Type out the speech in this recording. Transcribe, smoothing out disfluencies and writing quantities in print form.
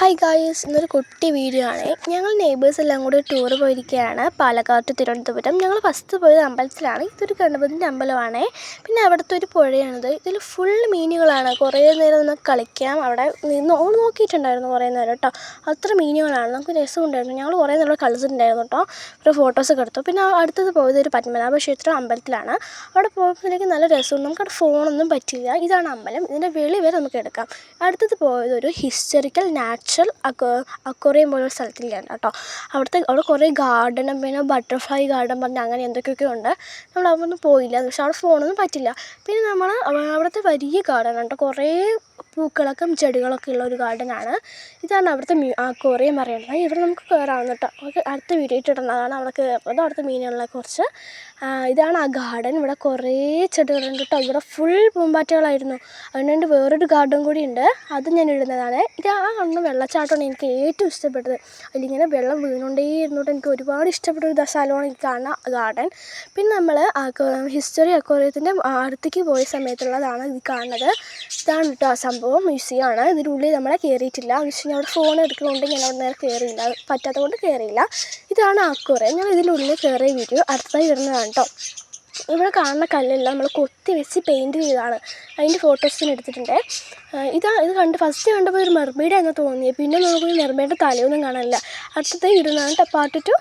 Hi guys, ഇന്നൊരു കുട്ടി video ആണ്. ഞങ്ങൾ നെയ്ബേഴ്സ് എല്ലാം കൂടി ടൂർ പോയിരിക്കുകയാണ് പാലക്കാട് ടു തിരുവനന്തപുരം. ഞങ്ങൾ ഫസ്റ്റ് പോയത് അമ്പലത്തിലാണ്. ഇതൊരു ഗണപതിൻ്റെ അമ്പലമാണ്. പിന്നെ അവിടുത്തെ ഒരു പുഴയാണിത്. ഇതിൽ ഫുൾ മീനുകളാണ്. കുറേ നേരം നമുക്ക് കളിക്കാം. അവിടെ നിന്ന് നോക്കിയിട്ടുണ്ടായിരുന്നു കുറേ നേരം കേട്ടോ. അത്ര മീനുകളാണ്. നമുക്ക് രസമുണ്ടായിരുന്നു. ഞങ്ങൾ കുറേ നേരം കളിച്ചിട്ടുണ്ടായിരുന്നു കേട്ടോ. ഒരു ഫോട്ടോസൊക്കെ എടുത്തു. പിന്നെ അടുത്തത് പോയത് ഒരു പത്മനാഭ ക്ഷേത്രം അമ്പലത്തിലാണ്. അവിടെ പോകുമ്പോഴേക്കും നല്ല രസമുണ്ട്. നമുക്കവിടെ ഫോണൊന്നും പറ്റില്ല. ഇതാണ് അമ്പലം. ഇതിൻ്റെ വെളി വരെ നമുക്ക് എടുക്കാം. അടുത്തത് പോയത് ഒരു ഹിസ്റ്ററിക്കൽ നാച്ചുറൽ അക്വേറിയം പോലൊരു സ്ഥലത്തിലാണ് കേട്ടോ. അവിടെ കുറേ ഗാർഡനും പിന്നെ ബട്ടർഫ്ലൈ ഗാർഡൻ പറഞ്ഞ് അങ്ങനെ എന്തൊക്കെയൊക്കെ ഉണ്ട്. നമ്മൾ അവിടെയൊന്നും പോയില്ല, പക്ഷെ അവിടെ ഫോണൊന്നും പറ്റില്ല. പിന്നെ നമ്മൾ അവിടുത്തെ വലിയ ഗാർഡനാണ് കേട്ടോ. കുറേ പൂക്കളൊക്കെ ചെടികളൊക്കെ ഉള്ള ഒരു ഗാർഡനാണ്. ഇതാണ് അവിടുത്തെ അക്വേറിയം പറയുന്നത്. ഇവിടെ നമുക്ക് കയറാവുന്ന കേട്ടോ. നമുക്ക് അടുത്ത വീഡിയോ ഇട്ടിട്ടുള്ളതാണ് അവിടെ കയറുന്നത്. അവിടുത്തെ മീനുകളെ കുറിച്ച്. ഇതാണ് ആ ഗാർഡൻ. ഇവിടെ കുറേ ചെടികളുണ്ട് കേട്ടോ. ഇവിടെ ഫുൾ പൂമ്പാറ്റകളായിരുന്നു. അതുകൊണ്ട് വേറൊരു ഗാർഡൻ കൂടി ഉണ്ട്, അത് ഞാൻ ഇടുന്നതാണ്. ഇത് ആ കാണുന്ന വെള്ളച്ചാട്ടമാണ് എനിക്ക് ഏറ്റവും ഇഷ്ടപ്പെട്ടത്. അതിലിങ്ങനെ വെള്ളം വീണുകൊണ്ടേ ഇരുന്നിട്ട് എനിക്ക് ഒരുപാട് ഇഷ്ടപ്പെട്ട ഒരു സ്ഥലമാണ് ഈ കാണുന്ന ഗാർഡൻ. പിന്നെ നമ്മൾ ഹിസ്റ്ററി അക്വേറിയത്തിൻ്റെ അടുത്തേക്ക് പോയ സമയത്തുള്ളതാണ് ഇത് കാണുന്നത്. ഇതാണ് കേട്ടോ ആ സംഭവം. മ്യൂസിയമാണ്. ഇതിനുള്ളിൽ നമ്മളെ കയറിയിട്ടില്ല. എന്ന് വെച്ച് കഴിഞ്ഞാൽ അവിടെ ഫോൺ എടുക്കുന്നതുകൊണ്ട് ഞാൻ അവിടെ നേരെ കയറിയില്ല, പറ്റാത്തത് കൊണ്ട് കയറിയില്ല. ഇതാണ് അക്വേറിയം. ഞാൻ ഇതിനുള്ളിൽ കയറിയ വീഡിയോ അടുത്തായി വരുന്നതാണ് കേട്ടോ. ഇവിടെ കാണുന്ന കല്ലെല്ലാം നമ്മൾ കൊത്തി വെച്ച് പെയിൻറ്റ് ചെയ്തതാണ്. അതിൻ്റെ ഫോട്ടോസ് ഞാൻ എടുത്തിട്ടുണ്ട്. ഇത് ഫസ്റ്റ് കണ്ടപ്പോൾ ഒരു മെർമെയ്ഡ് എന്ന് തോന്നിയത്. പിന്നെ നമുക്ക് മെർമെയ്ഡിൻ്റെ തലയൊന്നും കാണാനില്ല. അടുത്തത് ഇടുന്നതാണ് പാർട്ട് 2.